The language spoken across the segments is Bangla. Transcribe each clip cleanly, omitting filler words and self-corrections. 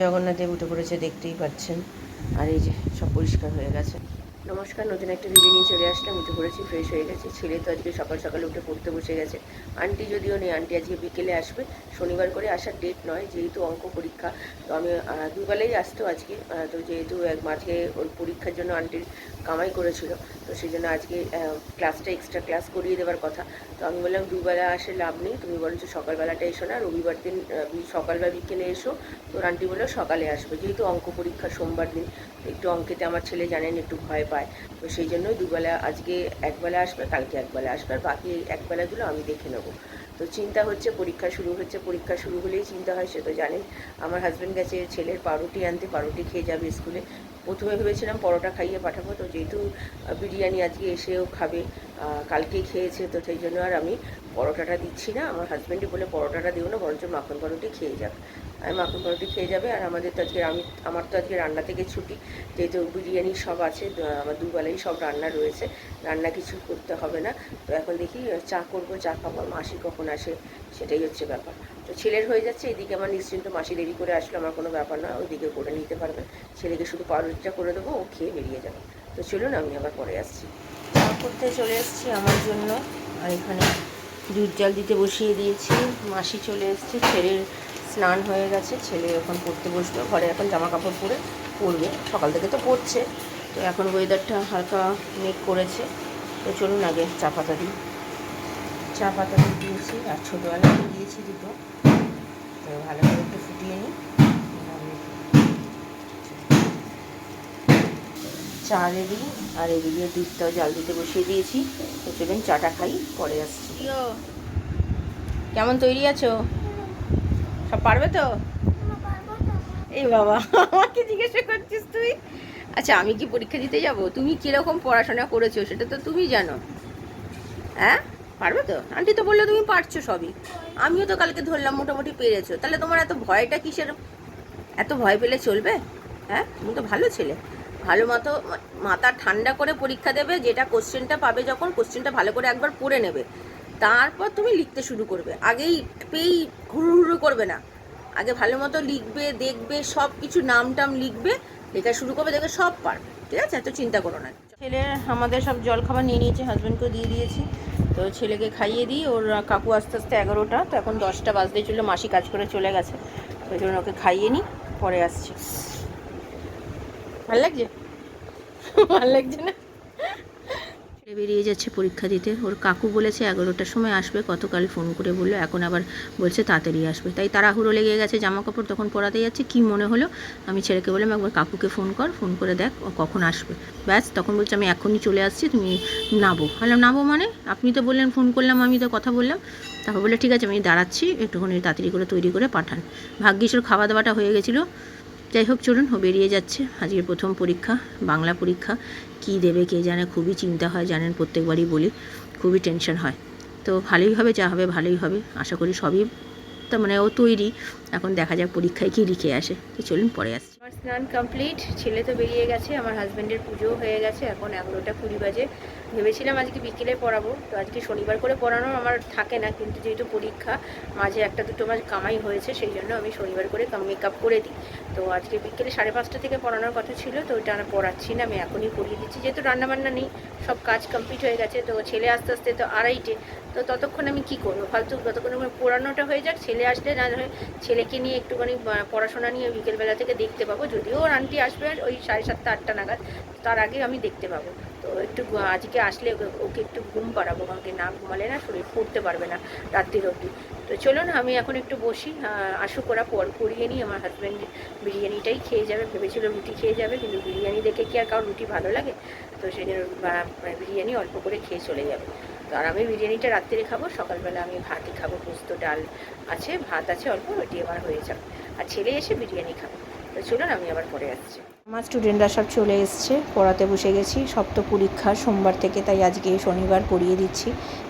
জগন্নাথ দেব উঠে পড়েছে, দেখতেই পাচ্ছেন। আর এই যে সব পরিষ্কার হয়ে গেছে। নমস্কার, নতুন একটা ভিডিও নিয়ে চলে আসলাম। উঠে পড়েছি, ফ্রেশ হয়ে গেছি। ছেলে তো আজকে সকাল সকাল উঠে পড়তে বসে গেছে। আন্টি যদিও নেই, আন্টি আজকে বিকেলে আসবে। শনিবার করে আসার ডেট নয়, যেহেতু অঙ্ক পরীক্ষা। তো আমি দুবেলাই আসতো আজকে। তো যেহেতু মাঝে ওর পরীক্ষার জন্য আন্টির কামাই করেছিল, তো সেই জন্য আজকে ক্লাসটা এক্সট্রা ক্লাস করিয়ে দেওয়ার কথা। তো আমি বললাম দুবেলা আসে লাভ নেই, তুমি বরঞ্চ সকালবেলাটা এসো না, রবিবার দিন সকাল বা বিকেলে এসো। তো আন্টি বললো সকালে আসবে, যেহেতু অঙ্ক পরীক্ষা সোমবার দিন। একটু অঙ্কেতে আমার ছেলে জানেন একটু ভয় পায়। তো সেই জন্যই দুবেলা, আজকে একবেলা আসবে, কালকে একবেলা আসবে, আর বাকি একবেলাগুলো আমি দেখে নেবো। তো চিন্তা হচ্ছে, পরীক্ষা শুরু হচ্ছে, পরীক্ষা শুরু হলেই চিন্তা হয়, সে তো জানেন। আমার হাজব্যান্ড গেছে ছেলের পাউরুটি আনতে, পাউরুটি খেয়ে যাবে স্কুলে। প্রথমে ভেবেছিলাম পরোটা খাইয়ে পাঠাবো, তো যেহেতু বিরিয়ানি আজকে এসেও খাবে, কালকেই খেয়েছে, তো সেই জন্য আর আমি পরোটাটা দিচ্ছি না। আমার হাজব্যান্ডই বলে পরোটাটা দিও না, বরঞ্চ মাখন পাউরুটি খেয়ে যাক। আমি মাখন পাউরুটি খেয়ে যাবে। আর আমাদের তো আজকে আমার তো আজকে রান্না থেকে ছুটি, যেহেতু বিরিয়ানি সব আছে, আমার দুবেলাই সব রান্না রয়েছে, রান্না কিছু করতে হবে না। তো এখন দেখি চা করবো, চা খাবো, মাসি কখন আসে সেটাই হচ্ছে ব্যাপার। তো ছেলের হয়ে যাচ্ছে, এদিকে আমার নিশ্চিন্ত, মাসি দেরি করে আসলে আমার কোনো ব্যাপার না, ওইদিকে করে নিতে পারবে। ছেলেকে শুধু পাউরুটিটা করে দেবো, ও খেয়ে বেরিয়ে যাবে। তো চলুন আমি আবার পরে আসছি। চা করতে চলে এসেছি আমার জন্য, আর এখানে দুধ জাল দিতে বসিয়ে দিয়েছি। মাসি চলে এসেছে, ছেলের স্নান হয়ে গেছে, ছেলে এখন পড়তে বসবে। ঘরে এখন জামা কাপড় পরবে, সকাল থেকে তো পড়ছে। তো এখন ওয়েদারটা হালকা মেঘ করেছে। তো চলুন আগে চা পাতা দিই। চা পাতা দিয়েছি, আর ছোটো এলাচ দিয়েছি দুটো। তো ভালো করে একটু ফুটিয়ে নিই। চা রেডি, আর এদিকে দুধটাও জাল দিতে বসিয়ে দিয়েছি। তো চলুন চাটা খাই, পরে আসছি। কেমন তৈরি আছো? সব পারবে তো? এই বাবা, আমাকে জিজ্ঞাসা করছিস তুই? আচ্ছা, আমি কি পরীক্ষা দিতে যাব? তুমি কীরকম পড়াশোনা করেছো সেটা তো তুমি জানো। হ্যাঁ, পারবে তো? আন্টি তো বললো তুমি পারছো সবই। আমিও তো কালকে ধরলাম মোটামুটি পেরেছো, তাহলে তোমার এত ভয়টা কিসের? এত ভয় পেলে চলবে? হ্যাঁ, তুমি তো ভালো ছেলে। ভালো মতো মাথা ঠান্ডা করে পরীক্ষা দেবে, যেটা কোশ্চেনটা পাবে, যখন কোশ্চেনটা ভালো করে একবার পড়ে নেবে, তারপর তুমি লিখতে শুরু করবে। আগেই পেয়েই হুড়ু হুড়ু করবে না। আগে ভালো মতো লিখবে, দেখবে, সব কিছু নাম টাম লিখবে, লেখা শুরু করবে, দেখবে সব পারবে। ঠিক আছে, এত চিন্তা করো না। ছেলে আমাদের সব জলখাবার নিয়ে নিয়েছে, হাজব্যান্ডকেও দিয়ে দিয়েছি। তো ছেলেকে খাইয়ে দিই, ওর কাকু আস্তে আস্তে 11টা, তো এখন 10টা বাজতে চললো, মাসি কাজ করে চলে গেছে। ওই জন্য ওকে খাইয়ে নিই, পরে আসছি। ভাল লাগছে? ভাল লাগছে না? বেরিয়ে যাচ্ছে পরীক্ষা দিতে। ওর কাকু বলেছে 11টার সময় আসবে, গতকাল ফোন করে বললো, এখন আবার বলছে তাড়াতাড়ি আসবে। তাই তাড়াহুড়ো লেগে গেছে, জামা কাপড় তখন পরাতে যাচ্ছে। কি মনে হলো, আমি ছেলেকে বললাম একবার কাকুকে ফোন কর, ফোন করে দেখ ও কখন আসবে। ব্যাস, তখন বলছে আমি এখনই চলে আসছি, তুমি নাবো। বললাম নাবো মানে? আপনি তো বললেন, ফোন করলাম, আমি তো কথা বললাম। তারপর বললে ঠিক আছে আমি দাঁড়াচ্ছি, একটুখানি তাড়াতাড়ি করে তৈরি করে পাঠান। ভাগ্যিস ওর খাওয়া দাওয়াটা হয়ে গেছিলো। যাই হোক, চলুন, ও বেরিয়ে যাচ্ছে। আজকের প্রথম পরীক্ষা, বাংলা পরীক্ষা। কি দেবে কে জানে, খুবই চিন্তা হয়, জানেন প্রত্যেকবারই বলি, খুবই টেনশন হয়। তো ভালোই হবে, যা হবে ভালোই হবে, আশা করি সবই। তার মানে ও তৈরি, এখন দেখা যাক পরীক্ষায় কী লিখে আসে। তো চলুন পরে আসছি। আমার স্নান কমপ্লিট, ছেলে তো বেরিয়ে গেছে, আমার হাজব্যান্ডের পুজোও হয়ে গেছে। এখন 11টা 20 বাজে। ভেবেছিলাম আজকে বিকেলে পড়াবো, তো আজকে শনিবার করে পড়ানো আমার থাকে না, কিন্তু যেহেতু পরীক্ষা, মাঝে একটা দুটো মাস কামাই হয়েছে, সেই জন্য আমি শনিবার করে মেকআপ করে দিই। তো আজকে বিকেলে 5:30 থেকে পড়ানোর কথা ছিল, তো ওইটা আমি পড়াচ্ছি না, আমি এখনই পড়িয়ে দিচ্ছি, যেহেতু রান্নাবান্না নেই, সব কাজ কমপ্লিট হয়ে গেছে। তো ছেলে আস্তে আস্তে তো 2:30, তো ততক্ষণ আমি কি করবো, ফালতু ততক্ষণ পড়ানোটা হয়ে যাক, ছেলে আসলে না হয় ছেলেকে নিয়ে একটুখানি পড়াশোনা নিয়ে বিকেলবেলা থেকে দেখতে পাবো। যদিও ওর আন্টি আসবে ওই 7:30 8টা নাগাদ, তার আগে আমি দেখতে পাবো। তো একটু আজকে আসলে ওকে একটু ঘুম পাড়াবো, কারণ না ঘুমালে না শরীর পড়তে পারবে না রাত্রির অবধি। তো চলুন আমি এখন একটু বসি, আসুক ওরা, পড়িয়ে নিই। আমার হাজব্যান্ড বিরিয়ানিটাই খেয়ে যাবে, ভেবেছিল রুটি খেয়ে যাবে, কিন্তু বিরিয়ানি দেখে কি আর কারোর রুটি ভালো লাগে? তো সেই জন্য বিরিয়ানি অল্প করে খেয়ে চলে যাবে। তো আর আমি বিরিয়ানিটা রাত্রে খাবো, সকালবেলা আমি ভাতই খাবো, পোস্ত ডাল আছে, ভাত আছে অল্প, ওটি আমার হয়ে যাবে। আর ছেলে এসে বিরিয়ানি খাবো। তো চলুন আমি আবার পরে আসছি। আমার স্টুডেন্টরা সব চলে এসছে, পড়াতে বসে গেছি। সব তো পরীক্ষা সোমবার থেকে, তাই আজকে শনিবার পড়িয়ে দিচ্ছি।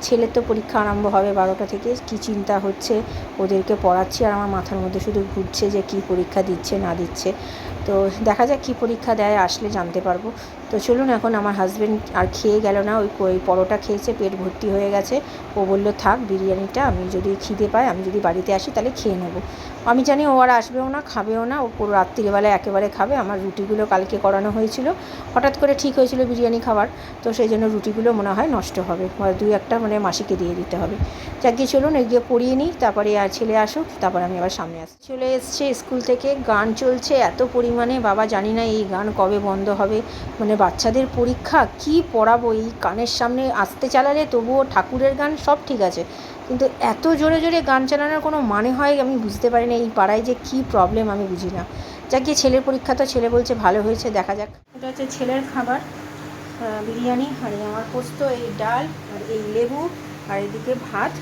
ছেলের তো পরীক্ষা আরম্ভ হবে 12টা থেকে। কি চিন্তা হচ্ছে, ওদেরকে পড়াচ্ছি আর আমার মাথার মধ্যে শুধু ঘুরছে যে কি পরীক্ষা দিচ্ছে না দিচ্ছে। তো দেখা যাক কী পরীক্ষা দেয়, আসলে জানতে পারবো। তো চলুন, এখন আমার হাজব্যান্ড আর খেয়ে গেল না, ওই পরোটা খেয়েছে, পেট ভর্তি হয়ে গেছে। ও বললো থাক বিরিয়ানিটা, আমি যদি খিদে পাই, আমি যদি বাড়িতে আসি তাহলে খেয়ে নেবো। আমি জানি ও আর আসবেও না, খাবেও না, ও পুরো রাত্রিবেলায় একেবারে খাবে। আমার রুটিগুলো কালকে করানো হয়েছিল, হঠাৎ করে ঠিক হয়েছিল বিরিয়ানি খাবার, তো সেই জন্য রুটিগুলো মনে হয় নষ্ট হবে, দুই একটা মানে মাসিকে দিয়ে দিতে হবে। যাকে চলুন এগিয়ে পড়িয়ে নিই, তারপরে আর ছেলে আসুক, তারপর আমি আবার সামনে আসি। চলে এসছে স্কুল থেকে, গান চলছে এত পরিমাণে, বাবা জানি না এই গান কবে বন্ধ হবে। মানে বাচ্চাদের পরীক্ষা, কি পড়াবো, এই কানের সামনে আস্তে চালালে তবুও ঠাকুরের গান সব ঠিক আছে, কিন্তু এত জোরে জোরে গান চালানোর কোনো মানে হয় আমি বুঝতে পারি না। এই পাড়ায় যে কী প্রবলেম আমি বুঝি না। যাক গিয়ে ছেলের পরীক্ষা তো ছেলে বলছে ভালো হয়েছে, দেখা যাক। এটা হচ্ছে ছেলের খাবার, বিরিয়ানি, আর আমার পোস্ত, এই ডাল, আর এই লেবু, আর এদিকে ভাত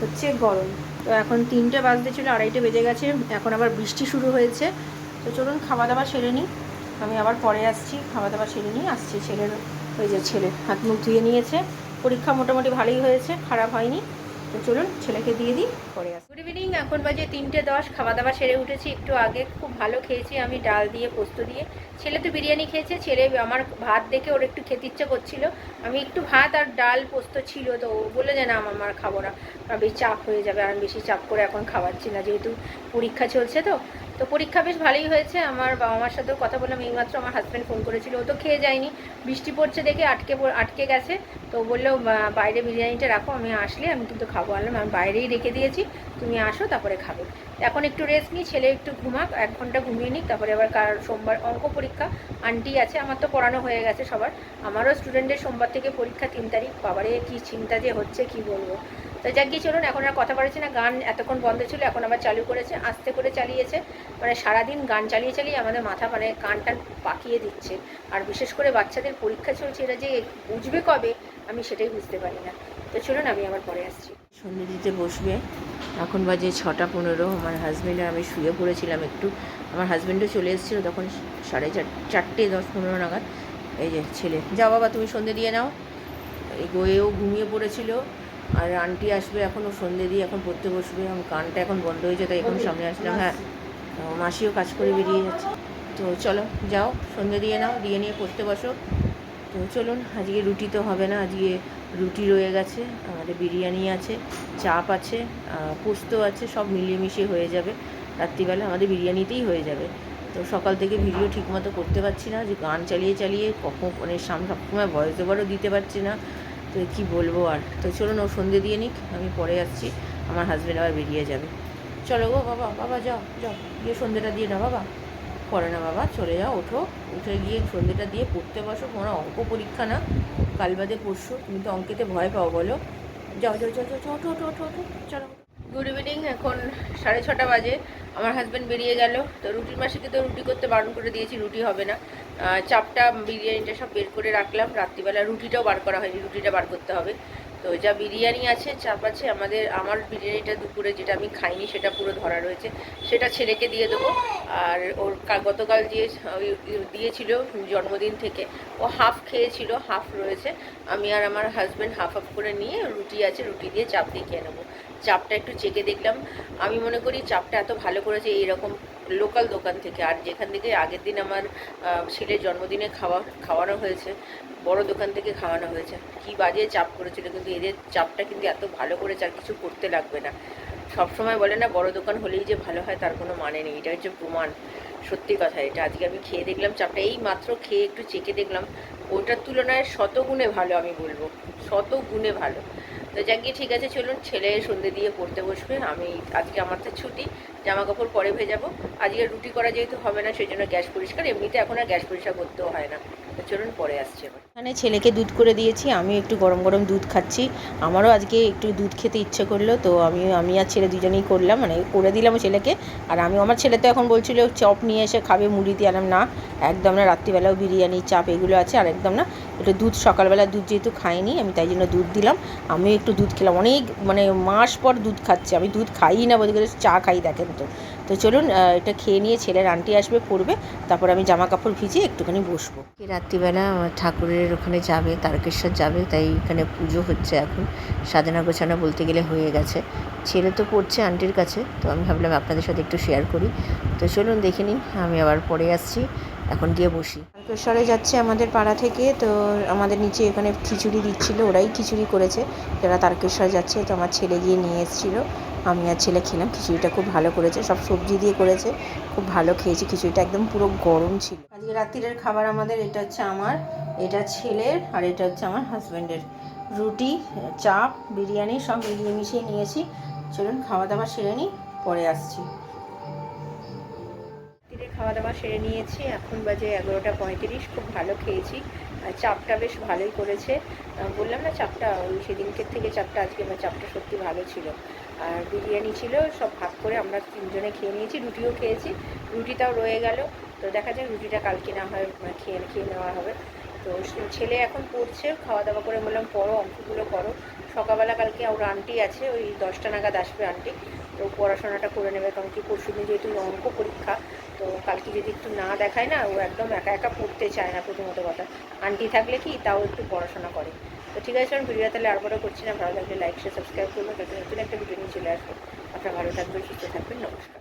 হচ্ছে গরম। তো এখন 3টে বাজতে ছিল, 2:30 বেজে গেছে, এখন আবার বৃষ্টি শুরু হয়েছে। তো চলুন খাওয়া দাওয়া সেরে নিই, আমি আবার পরে আসছি। খাওয়া দাওয়া সেরে নিই, আসছি। ছেলের ওই যে ছেলে হাত মুখ ধুয়ে নিয়েছে, পরীক্ষা মোটামুটি ভালোই হয়েছে, খারাপ হয়নি। তো চলুন ছেলেকে দিয়ে দিই, পরে আসি। গুড ইভিনিং, এখন বাজে 3:10, খাওয়া দাওয়া সেরে উঠেছি একটু আগে। খুব ভালো খেয়েছি আমি, ডাল দিয়ে পোস্ত দিয়ে। ছেলে তো বিরিয়ানি খেয়েছে, ছেলে আমার ভাত দেখে ওর একটু খেতে ইচ্ছে করছিল। আমি একটু ভাত আর ডাল পোস্ত ছিল, তো ও বলে যে না আমার খাবো না, বেশি চাপ হয়ে যাবে, আর বেশি চাপ করে এখন খাওয়াচ্ছি না, যেহেতু পরীক্ষা চলছে। তো পরীক্ষা বেশ ভালোই হয়েছে। আমার বাবা মার সাথেও কথা বললাম, এইমাত্র আমার হাজব্যান্ড ফোন করেছিল, ও তো খেয়ে যায়নি, বৃষ্টি পড়ছে দেখে আটকে গেছে। তো বললো বাইরে বিরিয়ানিটা রাখো, আমি আসলে আমি কিন্তু খাবো। আনলাম, আমি বাইরেই রেখে দিয়েছি, তুমি আসো তারপরে খাবে। এখন একটু রেস্ট নিই, ছেলে একটু ঘুমাক, 1 ঘন্টা ঘুমিয়ে নিই, তারপরে আবার সোমবার অঙ্ক পরীক্ষা। আন্টি আছে, আমার তো পড়ানো হয়ে গেছে সবার, আমারও স্টুডেন্টের সোমবার থেকে পরীক্ষা 3 তারিখ। বাবারে কী চিন্তা যে হচ্ছে কি বলবো। তো যাক গিয়ে চলুন, এখন আর কথা বলেছি না। গান এতক্ষণ বন্ধ ছিল, এখন আবার চালু করেছে, আস্তে করে চালিয়েছে। মানে সারাদিন গান চালিয়ে চালিয়ে আমাদের মাথা মানে কান টান পাকিয়ে দিচ্ছে। আর বিশেষ করে বাচ্চাদের পরীক্ষা চলছে, এরা যে বুঝবে কবে আমি সেটাই বুঝতে পারি না। তো চলুন আমি আবার পরে আসছি। সন্ধে দিতে বসবে, এখন বাজে 6:15। আমার হাজব্যান্ড আর আমি শুয়ে পড়েছিলাম একটু, আমার হাজব্যান্ডও চলে এসেছিলো তখন 4:30 10-15 নাগাদ। এই যে ছেলে, যাও বাবা তুমি সন্ধে দিয়ে নাও। এই গোয়েও ঘুমিয়ে পড়েছিল, আর আন্টি আসবে এখনও সন্ধে দিয়ে, এখন পড়তে বসবে। আমি কানটা এখন বন্ধ হয়েছে, তাই এখন সামনে আসলাম। হ্যাঁ, মাসিও কাজ করে বেরিয়ে যাচ্ছে। তো চলো যাও সন্ধে দিয়ে নাও, দিয়ে নিয়ে পড়তে বসো। তো চলুন, আজকে রুটি তো হবে না, আজকে রুটি রয়ে গেছে, আমাদের বিরিয়ানি আছে, চাপ আছে, পোস্ত আছে, সব মিলিয়ে মিশিয়ে হয়ে যাবে। রাত্রিবেলা আমাদের বিরিয়ানিতেই হয়ে যাবে। তো সকাল থেকে ভিডিও ঠিকমতো করতে পারছি না, যে গান চালিয়ে চালিয়ে কখন মানে সবসময় ভয়েস ওভারও দিতে পারছি না, তো কী বলবো আর। তো চলুন ও সন্ধে দিয়ে নিক, আমি পরে আসছি, আমার হাজব্যান্ড আবার বেরিয়ে যাবে। চলো গো বাবা, বাবা যাও যাও, গিয়ে সন্ধেটা দিয়ে না বাবা, পড়ে না বাবা, চলে যাও, ওঠো, উঠে গিয়ে সন্ধেটা দিয়ে পড়তে বসো। কোনো অঙ্ক পরীক্ষা না, কাল বাদে পরশু, তুমি তো অঙ্কেতে ভয় পাও বলো। যাও যাও যাও যাও, ওঠো ওঠো ওঠো ওঠো, চলো। গুড ইভিনিং, এখন 6:30 বাজে, আমার হাজব্যান্ড বেরিয়ে গেল। তো রুটির মাসিকে তো রুটি করতে বারণ করে দিয়েছি, রুটি হবে না। চাপটা বিরিয়ানিটা সব বের করে রাখলাম, রাত্রিবেলা রুটিটাও বার করা হয়নি, রুটিটা বার করতে হবে। তো যা বিরিয়ানি আছে, চাপ আছে, আমার বিরিয়ানিটা দুপুরে যেটা আমি খাইনি সেটা পুরো ধরা রয়েছে, সেটা ছেলেকে দিয়ে দেবো। আর ওর গতকাল দিয়েছিল জন্মদিন থেকে, ও হাফ খেয়েছিল, হাফ রয়েছে। আমি আর আমার হাজব্যান্ড হাফ হাফ করে নিয়ে, রুটি আছে, রুটি দিয়ে চাপ দিয়ে খেয়ে নেবো। চাপটা একটু চেকে দেখলাম, আমি মনে করি চাপটা এত ভালো করেছে এইরকম লোকাল দোকান থেকে। আর যেখান থেকে আগের দিন আমার ছেলের জন্মদিনে খাওয়ানো হয়েছে, বড় দোকান থেকে খাওয়ানো হয়েছে, কি বাজে চাপ করেছিল, কিন্তু এদের চাপটা কিন্তু এত ভালো করেছে, আর কিছু করতে লাগবে না। সবসময় বলে না বড় দোকান হলেই যে ভালো হয়, তার কোনো মানে নেই, এটা হচ্ছে প্রমাণ, সত্যি কথা এটা। আজকে আমি খেয়ে দেখলাম চাপটা, এই মাত্র খেয়ে একটু চেকে দেখলাম, ওটার তুলনায় 100 গুণে ভালো, আমি বলবো 100 গুণে ভালো। তো যাক গিয়ে ঠিক আছে, চলুন ছেলে সন্ধে দিয়ে পড়তে বসবে, আমি আজকে আমার তো ছুটি, জামা কাপড় পরে ভেজাবো। আজকে রুটি করা যেহেতু হবে না, সেই জন্য গ্যাস পরিষ্কার, এমনিতে এখন আর গ্যাস পরিষ্কার করতেও হয় না। তো চলুন পরে আসছি। এখানে ছেলেকে দুধ করে দিয়েছি, আমি একটু গরম গরম দুধ খাচ্ছি। আমারও আজকে একটু দুধ খেতে ইচ্ছে করলো, তো আমি আর ছেলে দুজনেই করলাম, মানে করে দিলাম ছেলেকে। আর আমার ছেলে তো এখন বলছিল চপ নিয়ে এসে খাবে মুড়ি দিয়ে, আনলাম না, একদম না, রাত্রিবেলাও বিরিয়ানি চাপ এগুলো আছে, আর একদম না, একটু দুধ, সকালবেলা দুধ যেহেতু খাইনি আমি, তাই জন্য দুধ দিলাম। আমিও একটু দুধ খেলাম, অনেক মানে মাস পর দুধ খাচ্ছি, আমি দুধ খাই না বলতে গেলে, চা খাই দেখেন তো, তো চলুন এটা খেয়ে নিয়ে ছেলের আন্টি আসবে পড়বে, তারপর আমি জামা কাপড় ভিজিয়ে একটুখানি বসবো। রাত্রিবেলা আমার ঠাকুরের ওখানে যাবে, তারকেশ্বর যাবে, তাই এখানে পুজো হচ্ছে এখন। সাজানো গোছানো বলতে গেলে হয়ে গেছে। ছেলে তো পড়ছে আন্টির কাছে, তো আমি ভাবলাম আপনাদের সাথে একটু শেয়ার করি। তো চলুন দেখে নিন, আমি আবার পরে আসছি, এখন গিয়ে বসি। তারকেশ্বরে যাচ্ছে আমাদের পাড়া থেকে, তো আমাদের নিচে এখানে খিচুড়ি দিচ্ছিলো, ওরাই খিচুড়ি করেছে যারা তারকেশ্বর যাচ্ছে। তো আমার ছেলে গিয়ে নিয়ে এসেছিলো, আমি আর ছেলে খেলাম। খিচুড়িটা খুব ভালো করেছে, সব সবজি দিয়ে করেছে, খুব ভালো খেয়েছি। খিচুড়িটা একদম পুরো গরম ছিল। আজকে রাত্রিরের খাবার আমাদের, এটা হচ্ছে আমার, এটা ছেলের, আর এটা হচ্ছে আমার হাজব্যান্ডের। রুটি, চাপ, বিরিয়ানি সব মিলিয়ে মিশিয়ে নিয়েছি। চলুন খাওয়া দাওয়া সেরে নিই, পরে আসছি। খাওয়া দাওয়া সেরে নিয়েছি, এখন বাজে 11:35। খুব ভালো খেয়েছি, আর চাপটা বেশ ভালোই করেছে। বললাম না চাপটা, ওই সেদিনকের থেকে চাপটা আজকে চাপটা সত্যি ভালো ছিল। আর বিরিয়ানি ছিল, সব ভাগ করে আমরা 3 জনে খেয়ে নিয়েছি। রুটিও খেয়েছি, রুটিটাও রয়ে গেল। তো দেখা যায় রুটিটা কালকে না হয় খেয়ে নেওয়া হবে। তো ছেলে এখন পড়ছে, খাওয়া দাওয়া করে বললাম পড়ো, অঙ্কগুলো করো। সকালবেলা কালকে ওর আন্টি আছে, ওই 10টা নাগাদ আসবে আন্টি, তো পড়াশোনাটা করে নেবে। কারণ কি পরশুদিন যেহেতু অঙ্ক পরীক্ষা, তো কালকে যদি একটু না দেখায় না, ও একদম একা একা পড়তে চায় না। প্রথমত কথা, আন্টি থাকলে কি তাও একটু পড়াশোনা করে। তো ঠিক আছে, আমি ভিডিওটা তাহলে আর বড় করছি না। ভালো লাগলে লাইক শেয়ার সাবস্ক্রাইব করবো, যাতে নতুন একটা ভিডিও নিয়ে চলে আসবো। আপনারা ভালো থাকবেন, সুস্থ থাকবেন, নমস্কার।